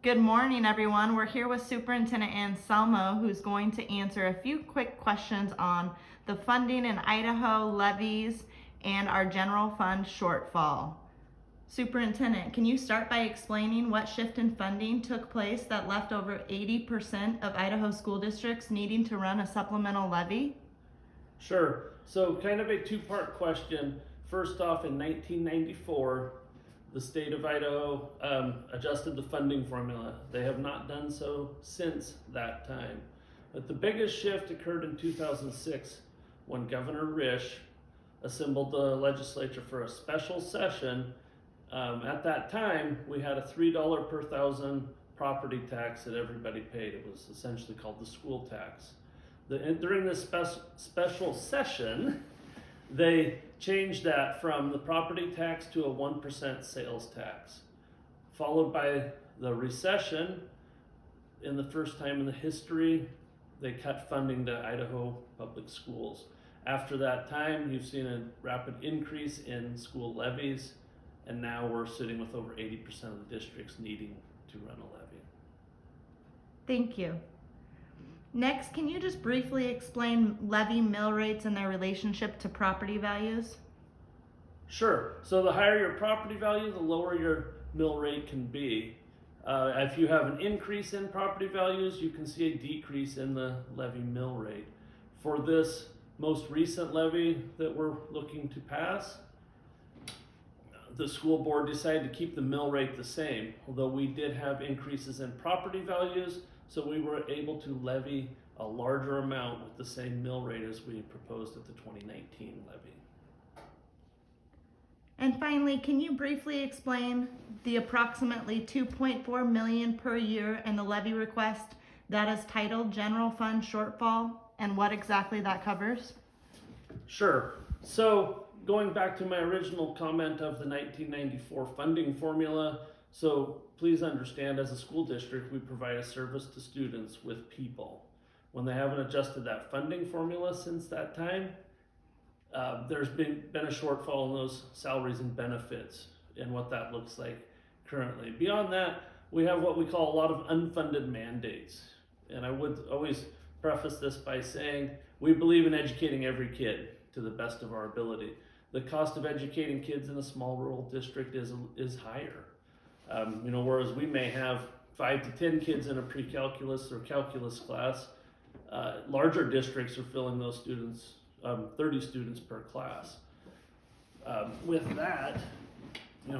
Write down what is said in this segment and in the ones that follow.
Good morning, everyone. We're here with Superintendent Anselmo, who's going to answer a few quick questions on the funding in Idaho, levies, and our general fund shortfall. Superintendent, can you start by explaining what shift in funding took place that left over 80% of Idaho school districts needing to run a supplemental levy? Sure. So kind of a two-part question. First off, in 1994, the state of Idaho adjusted the funding formula. They have not done so since that time. But the biggest shift occurred in 2006 when Governor Risch assembled the legislature for a special session. At that time, we had a $3 per thousand property tax that everybody paid. It was essentially called the school tax. During this special session, they changed that from the property tax to a 1% sales tax, followed by the recession. In the first time in the history, they cut funding to Idaho public schools. After that time, you've seen a rapid increase in school levies, and now we're sitting with over 80% of the districts needing to run a levy. Thank you. Next, can you just briefly explain levy mill rates and their relationship to property values? Sure. So the higher your property value, the lower your mill rate can be. If you have an increase in property values, you can see a decrease in the levy mill rate. For this most recent levy that we're looking to pass, the school board decided to keep the mill rate the same, although we did have increases in property values, so we were able to levy a larger amount with the same mill rate as we proposed at the 2019 levy. And finally, can you briefly explain the approximately $2.4 million per year in the levy request that is titled General Fund Shortfall and what exactly that covers? Sure. So going back to my original comment of the 1994 funding formula, so please understand, as a school district, we provide a service to students with people. When they haven't adjusted that funding formula since that time, there's been a shortfall in those salaries and benefits and what that looks like currently. Beyond that, we have what we call a lot of unfunded mandates. And I would always preface this by saying we believe in educating every kid to the best of our ability. The cost of educating kids in a small rural district is higher. Whereas we may have 5 to 10 kids in a pre-calculus or calculus class, larger districts are filling those students, 30 students per class. With that,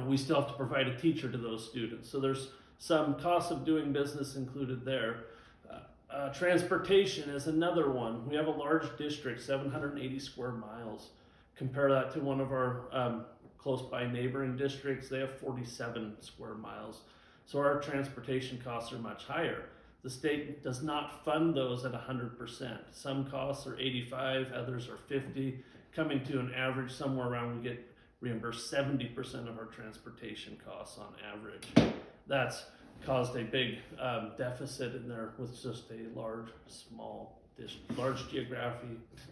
we still have to provide a teacher to those students. So there's some costs of doing business included there. Transportation is another one. We have a large district, 780 square miles. Compare that to one of our close by neighboring districts, they have 47 square miles. So our transportation costs are much higher. The state does not fund those at 100%. Some costs are 85, others are 50, coming to an average somewhere around, we get reimbursed 70% of our transportation costs on average. That's caused a big deficit in there with just a large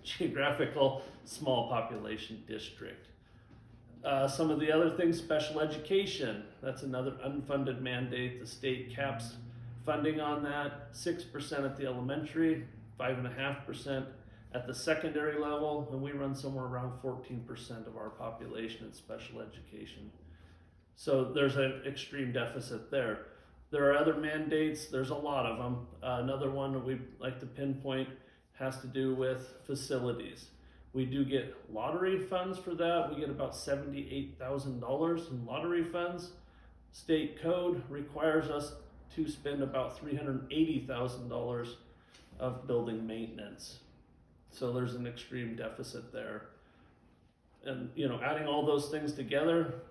geographical small population district. Some of the other things, special education, that's another unfunded mandate. The state caps funding on that, 6% at the elementary, 5.5% at the secondary level, and we run somewhere around 14% of our population in special education. So there's an extreme deficit there. There are other mandates, there's a lot of them. Another one that we like to pinpoint has to do with facilities. We do get lottery funds for that. We get about $78,000 in lottery funds. State code requires us to spend about $380,000 of building maintenance. So there's an extreme deficit there. And adding all those things together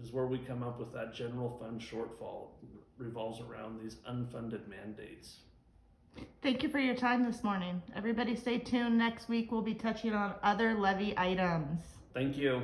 is where we come up with that general fund shortfall. It revolves around these unfunded mandates. Thank you for your time this morning. Everybody stay tuned. Next week we'll be touching on other levy items. Thank you.